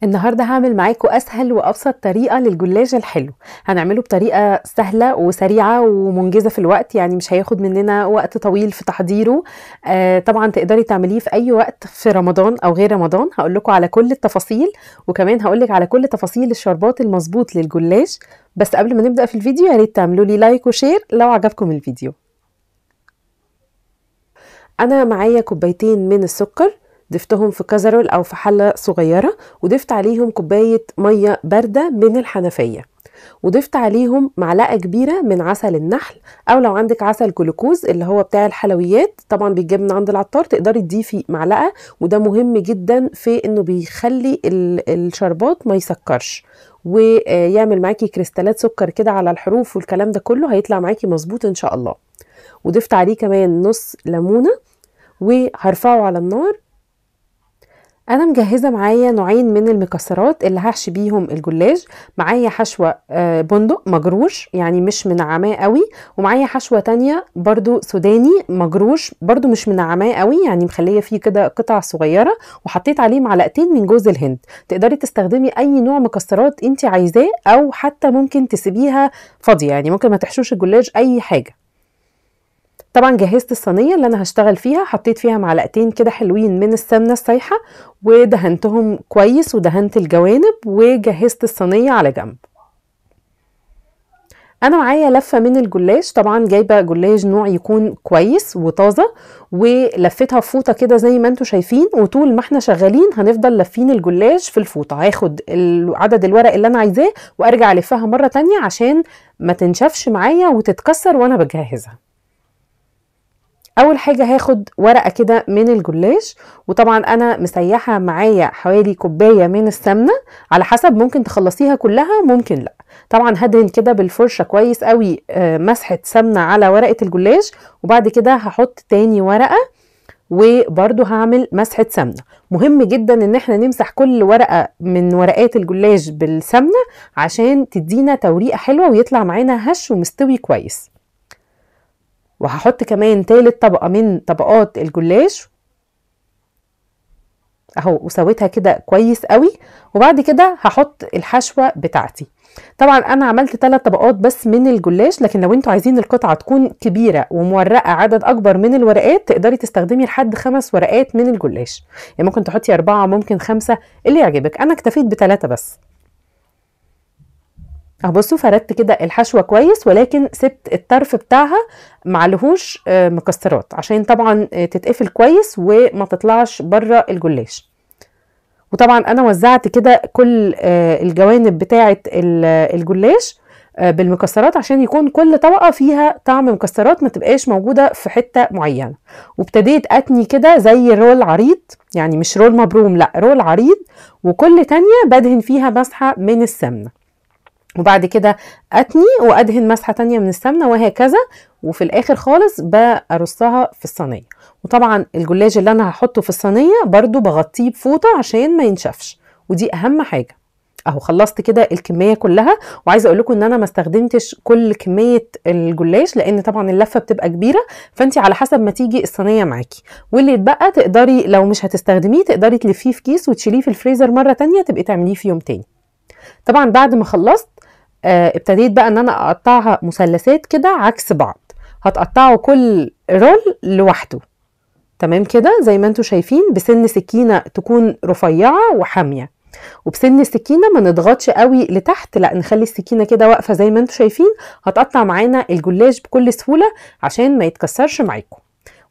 النهارده هعمل معاكم اسهل وابسط طريقه للجلاش الحلو. هنعمله بطريقه سهله وسريعه ومنجزه في الوقت، يعني مش هياخد مننا وقت طويل في تحضيره. طبعا تقدري تعمليه في اي وقت في رمضان او غير رمضان. هقول لكم على كل التفاصيل، وكمان هقول لك على كل تفاصيل الشربات المظبوط للجلاش. بس قبل ما نبدا في الفيديو يا ريت تعملوا لي لايك وشير لو عجبكم الفيديو. انا معايا كوبايتين من السكر، ضفتهم في كزرول او في حله صغيره، وضفت عليهم كوبايه ميه بارده من الحنفيه، وضفت عليهم معلقه كبيره من عسل النحل، او لو عندك عسل جلوكوز اللي هو بتاع الحلويات طبعا بيتجاب من عند العطار تقدري تضيفي معلقه. وده مهم جدا في انه بيخلي الشربات ما يسكرش، ويعمل معاكي كريستالات سكر كده على الحروف، والكلام ده كله هيطلع معاكي مظبوط ان شاء الله. وضفت عليه كمان نص ليمونه، وهرفعه على النار. انا مجهزه معايا نوعين من المكسرات اللي هحشي بيهم الجلاش. معايا حشوه بندق مجروش يعني مش منعماه قوي، ومعايا حشوه تانية برضو سوداني مجروش برضو مش منعماه قوي، يعني مخليه فيه كده قطع صغيره، وحطيت عليه معلقتين من جوز الهند. تقدري تستخدمي اي نوع مكسرات انت عايزاه، او حتى ممكن تسيبيها فاضيه، يعني ممكن ما تحشوش الجلاش اي حاجه. طبعا جهزت الصينيه اللي انا هشتغل فيها، حطيت فيها معلقتين كده حلوين من السمنه السايحه، ودهنتهم كويس ودهنت الجوانب، وجهزت الصينيه على جنب. انا معايا لفه من الجلاش، طبعا جايبه جلاش نوع يكون كويس وطازه، ولفتها في فوطه كده زي ما انتم شايفين. وطول ما احنا شغالين هنفضل لفين الجلاش في الفوطه. هاخد عدد الورق اللي انا عايزاه وارجع الفها مره تانية عشان ما تنشفش معايا وتتكسر وانا بجهزها. اول حاجه هاخد ورقه كده من الجلاش، وطبعا انا مسيحه معايا حوالي كوبايه من السمنه، على حسب ممكن تخلصيها كلها ممكن لا. طبعا هدهن كده بالفرشه كويس قوي مسحه سمنه على ورقه الجلاش، وبعد كده هحط تاني ورقه وبرده هعمل مسحه سمنه. مهم جدا ان احنا نمسح كل ورقه من ورقات الجلاش بالسمنه عشان تدينا توريقه حلوه ويطلع معانا هش ومستوي كويس. وهحط كمان تالت طبقة من طبقات الجلاش اهو، وسويتها كده كويس قوي. وبعد كده هحط الحشوة بتاعتي. طبعا انا عملت 3 طبقات بس من الجلاش، لكن لو انتوا عايزين القطعة تكون كبيرة ومورقة عدد اكبر من الورقات تقدري تستخدمي لحد 5 ورقات من الجلاش، يعني ممكن تحطي 4 ممكن 5 اللي يعجبك. انا اكتفيت ب3 بس. بصوا فردت كده الحشوه كويس، ولكن سبت الطرف بتاعها معلهوش مكسرات عشان طبعا تتقفل كويس وما تطلعش بره الجلاش. وطبعا انا وزعت كده كل الجوانب بتاعه الجلاش بالمكسرات عشان يكون كل طبقه فيها طعم مكسرات، ما تبقاش موجوده في حته معينه. وابتديت اتني كده زي رول عريض، يعني مش رول مبروم لا رول عريض، وكل تانية بدهن فيها مسحه من السمنه، وبعد كده اتني وادهن مسحه تانية من السمنه، وهكذا. وفي الاخر خالص برصها في الصينيه. وطبعا الجلاش اللي انا هحطه في الصينيه برضو بغطيه بفوطه عشان ما ينشفش، ودي اهم حاجه. اهو خلصت كده الكميه كلها. وعايزه اقول لكم ان انا ما استخدمتش كل كميه الجلاش لان طبعا اللفه بتبقى كبيره، فانت على حسب ما تيجي الصينيه معاكي، واللي يتبقى تقدري لو مش هتستخدميه تقدري تلفيه في كيس وتشيليه في الفريزر مره تانية تبقي تعمليه في يوم تاني. طبعا بعد ما خلصت ابتديت بقى ان انا اقطعها مثلثات كده عكس بعض. هتقطعوا كل رول لوحده تمام كده زي ما انتوا شايفين، بسن سكينة تكون رفيعة وحامية، وبسن السكينة ما نضغطش قوي لتحت، لا نخلي السكينة كده واقفة زي ما انتوا شايفين. هتقطع معانا الجلاش بكل سهولة عشان ما يتكسرش معاكم.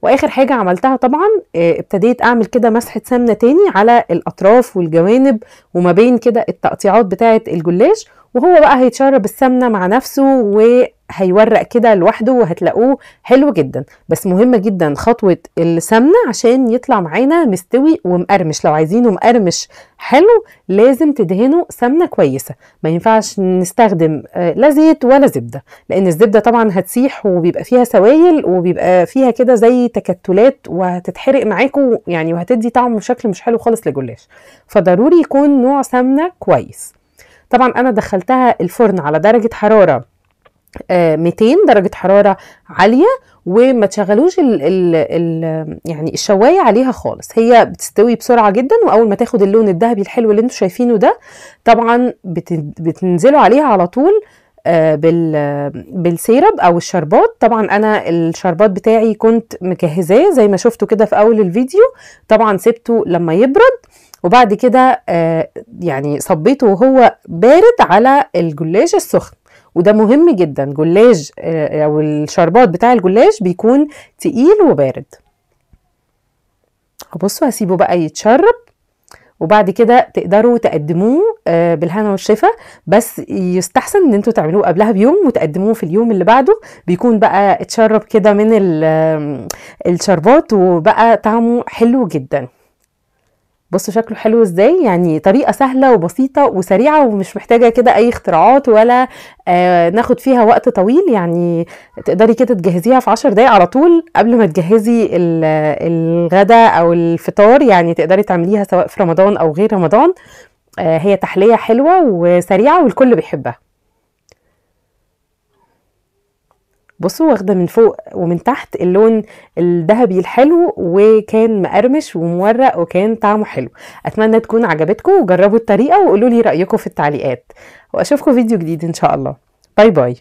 واخر حاجة عملتها طبعا ابتديت اعمل كده مسحة سمنة تاني على الاطراف والجوانب وما بين كده التقطيعات بتاعة الجلاش، وهو بقى هيتشرب السمنة مع نفسه وهيورق كده لوحده وهتلاقوه حلو جدا. بس مهمة جدا خطوة السمنة عشان يطلع معانا مستوي ومقرمش. لو عايزينه مقرمش حلو لازم تدهنوا سمنة كويسة، ما ينفعش نستخدم لا زيت ولا زبدة، لان الزبدة طبعا هتسيح وبيبقى فيها سوائل وبيبقى فيها كده زي تكتلات وهتتحرق معاكم يعني، وهتدي طعم وشكل مش حلو خالص للجلاش. فضروري يكون نوع سمنة كويس. طبعا انا دخلتها الفرن على درجة حرارة 200 درجة حرارة عالية، وما تشغلوش يعني الشوايه عليها خالص. هي بتستوي بسرعه جدا، واول ما تاخد اللون الذهبي الحلو اللي انتوا شايفينه ده طبعا بتنزلوا عليها على طول بالسيرب او الشربات. طبعا انا الشربات بتاعي كنت مجهزاه زي ما شفتوا كده في اول الفيديو. طبعا سبته لما يبرد، وبعد كده يعني صبيته وهو بارد على الجلاش السخن. وده مهم جدا، جلاش او الشربات بتاع الجلاش بيكون تقيل وبارد. بصوا هسيبه بقى يتشرب، وبعد كده تقدروا تقدموه بالهنا والشفا. بس يستحسن ان انتوا تعملوه قبلها بيوم وتقدموه في اليوم اللي بعده، بيكون بقى اتشرب كده من الشربات وبقى طعمه حلو جدا. بصوا شكله حلو ازاي، يعني طريقة سهلة وبسيطة وسريعة ومش محتاجة كده اي اختراعات ولا ناخد فيها وقت طويل. يعني تقدري كده تجهزيها في 10 دقايق على طول قبل ما تجهزي الغدا او الفطار. يعني تقدري تعمليها سواء في رمضان او غير رمضان. هي تحلية حلوة وسريعة والكل بيحبها. بصوا واخده من فوق ومن تحت اللون الذهبي الحلو، وكان مقرمش ومورق وكان طعمه حلو. اتمنى تكون عجبتكم وجربوا الطريقه وقولوا لي رايكم في التعليقات، واشوفكم فيديو جديد ان شاء الله. باي باي.